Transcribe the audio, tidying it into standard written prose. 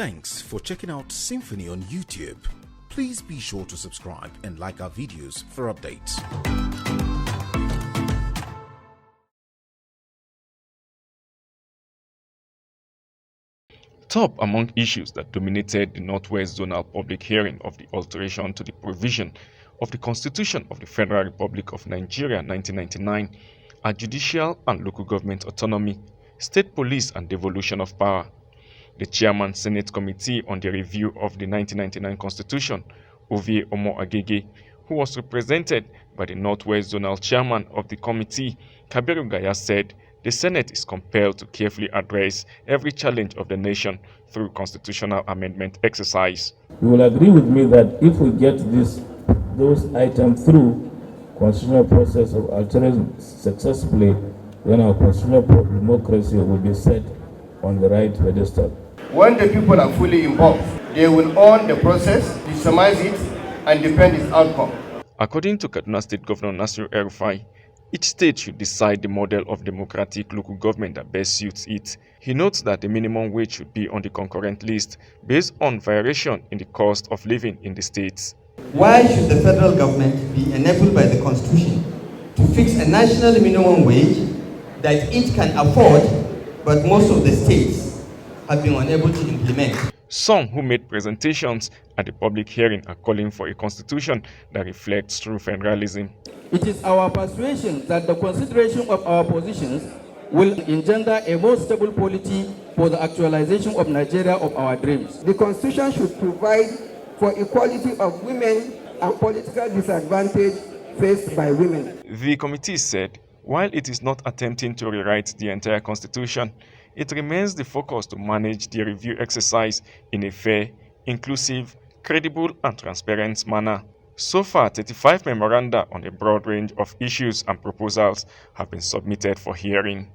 Thanks for checking out Symphony on YouTube. Please be sure to subscribe and like our videos for updates. Top among issues that dominated the Northwest Zonal public hearing of the alteration to the provision of the Constitution of the Federal Republic of Nigeria 1999 are judicial and local government autonomy, state police and devolution of power. The Chairman Senate Committee on the Review of the 1999 Constitution, Ovie Omo-Agege, who was represented by the Northwest Zonal Chairman of the committee, Kabiru Gaya, said the Senate is compelled to carefully address every challenge of the nation through constitutional amendment exercise. You will agree with me that if we get those items through constitutional process of alternation successfully, then our constitutional democracy will be set on the right pedestal. When the people are fully involved, they will own the process, legitimize it, and defend its outcome. According to Kaduna State Governor Nasir El-Rufai, each state should decide the model of democratic local government that best suits it. He notes that the minimum wage should be on the concurrent list based on variation in the cost of living in the states. Why should the federal government be enabled by the Constitution to fix a national minimum wage that it can afford, but most of the states have been unable to implement? Some who made presentations at the public hearing are calling for a constitution that reflects true federalism. It is our persuasion that the consideration of our positions will engender a more stable polity for the actualization of Nigeria of our dreams. The Constitution should provide for equality of women and political disadvantage faced by women. The committee said, while it is not attempting to rewrite the entire Constitution, it remains the focus to manage the review exercise in a fair, inclusive, credible, and transparent manner. So far, 35 memoranda on a broad range of issues and proposals have been submitted for hearing.